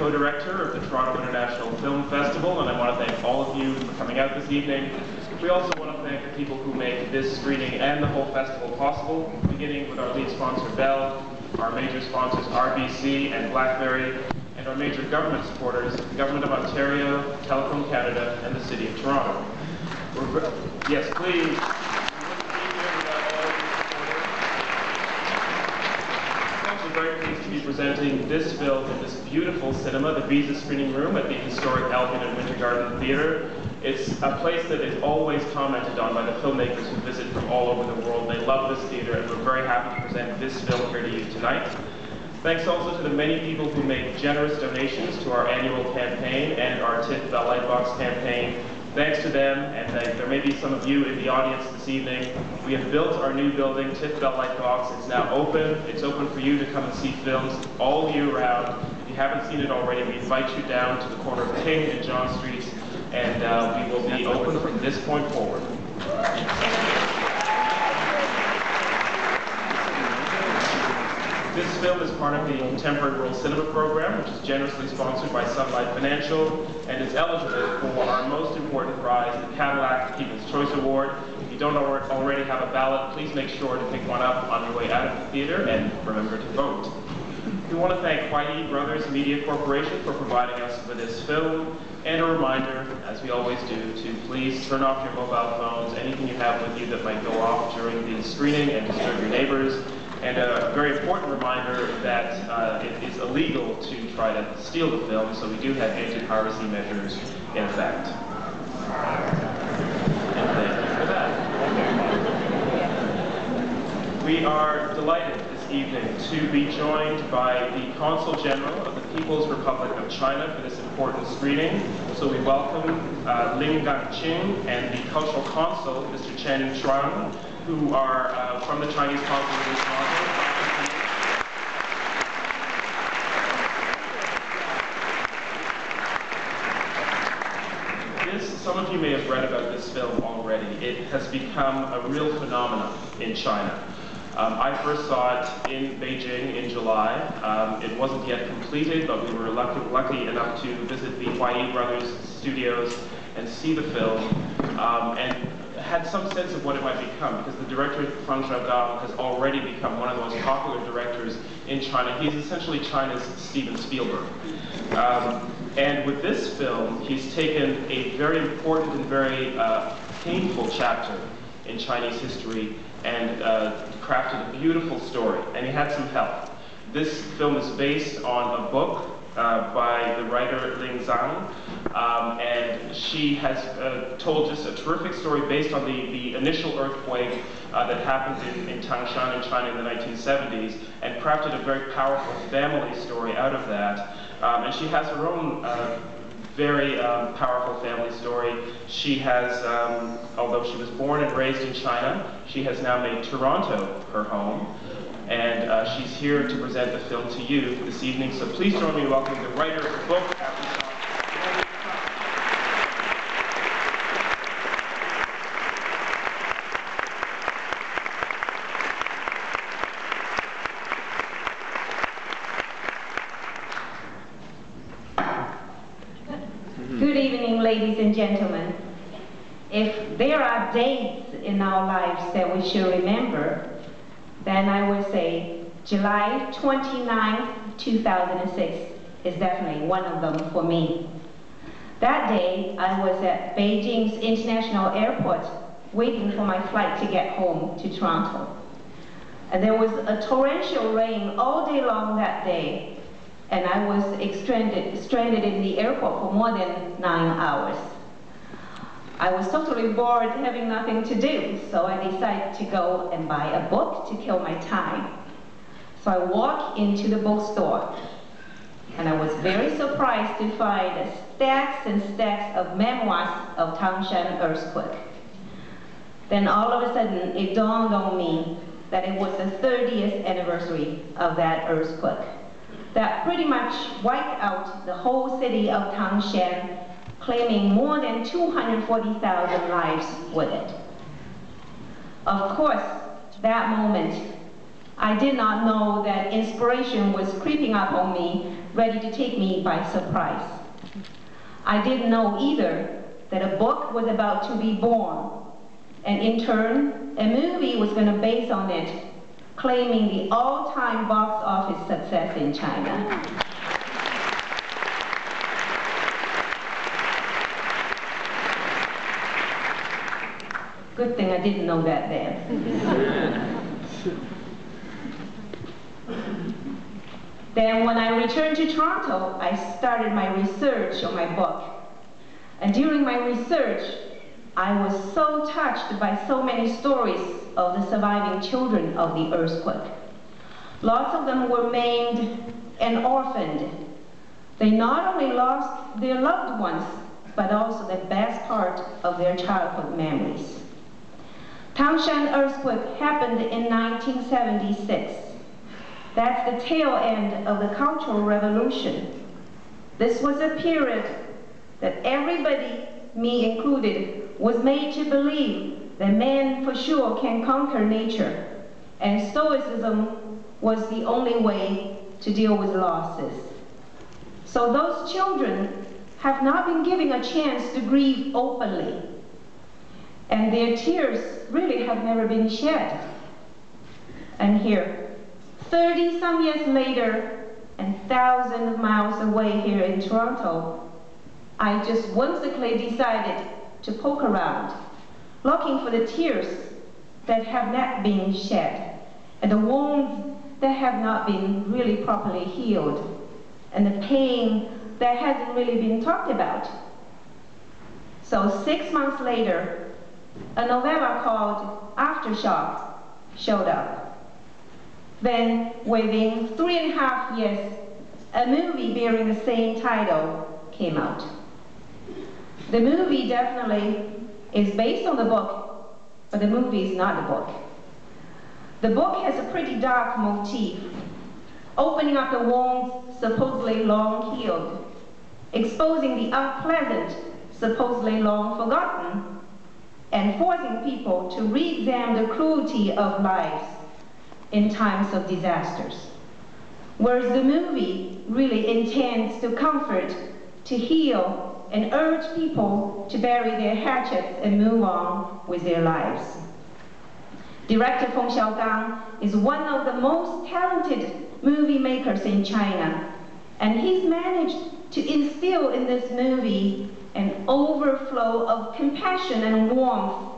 co-director of the Toronto International Film Festival, and I want to thank all of you for coming out this evening. We also want to thank the people who make this screening and the whole festival possible, beginning with our lead sponsor, Bell, our major sponsors, RBC and BlackBerry, and our major government supporters, the Government of Ontario, Telecom Canada, and the City of Toronto. Yes, please. Very pleased to be presenting this film in this beautiful cinema, the Visa Screening Room at the historic Albion and Winter Garden Theatre. It's a place that is always commented on by the filmmakers who visit from all over the world. They love this theatre, and we're very happy to present this film here to you tonight. Thanks also to the many people who make generous donations to our annual campaign and our TIFF Bell Lightbox campaign. Thanks to them, and there may be some of you in the audience this evening, we have built our new building, TIFF Bell Lightbox. It's now open. It's open for you to come and see films all year round. If you haven't seen it already, we invite you down to the corner of King and John Streets, and we will be open from this point forward. This film is part of the Contemporary World Cinema Program, which is generously sponsored by Sunlight Financial, and is eligible for our most important prize, the Cadillac People's Choice Award. If you don't already have a ballot, please make sure to pick one up on your way out of the theater, and remember to vote. We want to thank Huayi Brothers Media Corporation for providing us with this film, and a reminder, as we always do, to please turn off your mobile phones, anything you have with you that might go off during the screening and disturb your neighbors. And a very important reminder that it is illegal to try to steal the film, so we do have anti-piracy measures in effect. And thank you for that. We are delighted this evening to be joined by the Consul General of the People's Republic of China for this important screening. So we welcome Ling Ganqing and the Cultural Consul, Mr. Chen Chuan, who are from the Chinese Consulate in Toronto. Some of you may have read about this film already. It has become a real phenomenon in China. I first saw it in Beijing in July. It wasn't yet completed, but we were lucky enough to visit the Huayi Brothers studios and see the film, and had some sense of what it might become, because the director, Feng has already become one of the most popular directors in China. He's essentially China's Steven Spielberg. And with this film, he's taken a very important and very painful chapter in Chinese history and crafted a beautiful story, and he had some help. This film is based on a book by the writer Ling Zhang, and she has told just a terrific story based on the initial earthquake that happened in Tangshan in China in the 1970s, and crafted a very powerful family story out of that. And she has her own very powerful family story. She has, although she was born and raised in China, she has now made Toronto her home. And she's here to present the film to you this evening. So please join me in welcoming the writer of the book, AFTERSHOCK. Good evening, ladies and gentlemen. If there are dates in our lives that we should remember, then I would say July 29th, 2006 is definitely one of them for me. That day, I was at Beijing's International Airport waiting for my flight to get home to Toronto. And there was a torrential rain all day long that day, and I was stranded in the airport for more than 9 hours. I was totally bored, having nothing to do, so I decided to go and buy a book to kill my time. So I walked into the bookstore, and I was very surprised to find stacks and stacks of memoirs of Tangshan earthquake. Then all of a sudden, it dawned on me that it was the 30th anniversary of that earthquake that pretty much wiped out the whole city of Tangshan, claiming more than 240,000 lives with it. Of course, that moment, I did not know that inspiration was creeping up on me ready to take me by surprise. I didn't know either that a book was about to be born, and in turn, a movie was going to base on it, claiming the all-time box office success in China. Good thing I didn't know that then. Then when I returned to Toronto, I started my research on my book. And during my research, I was so touched by so many stories of the surviving children of the earthquake. Lots of them were maimed and orphaned. They not only lost their loved ones, but also the best part of their childhood memories. Tangshan earthquake happened in 1976. That's the tail end of the Cultural Revolution. This was a period that everybody, me included, was made to believe that man for sure can conquer nature, and stoicism was the only way to deal with losses. So those children have not been given a chance to grieve openly, and their tears really have never been shed. And here, 30-some years later, and thousands of miles away here in Toronto, I just whimsically decided to poke around, looking for the tears that have not been shed, and the wounds that have not been really properly healed, and the pain that hasn't really been talked about. So 6 months later, a novella called AFTERSHOCK showed up. Then, within 3.5 years, a movie bearing the same title came out. The movie definitely is based on the book, but the movie is not the book. The book has a pretty dark motif, opening up the wounds supposedly long healed, exposing the unpleasant supposedly long forgotten, and forcing people to re-examine the cruelty of lives in times of disasters. Whereas the movie really intends to comfort, to heal, and urge people to bury their hatchets and move on with their lives. Director Feng Xiaogang is one of the most talented movie makers in China, and he's managed to instill in this movie an overflow of compassion and warmth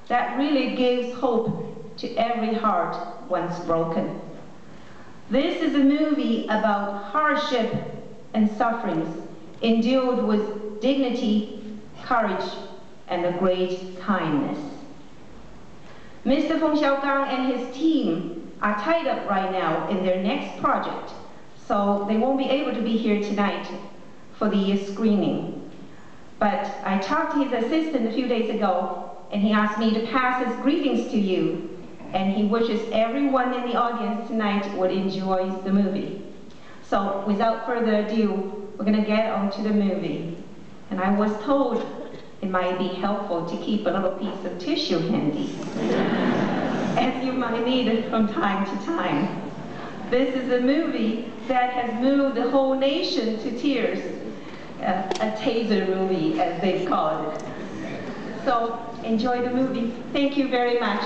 that really gives hope to every heart once broken. This is a movie about hardship and sufferings endured with dignity, courage, and a great kindness. Mr. Feng Xiaogang and his team are tied up right now in their next project, so they won't be able to be here tonight for the screening. But I talked to his assistant a few days ago, and he asked me to pass his greetings to you, and he wishes everyone in the audience tonight would enjoy the movie. So without further ado, we're going to get on to the movie. And I was told it might be helpful to keep a little piece of tissue handy, as you might need it from time to time. This is a movie that has moved the whole nation to tears, a taser movie, as they call it. So enjoy the movie. Thank you very much.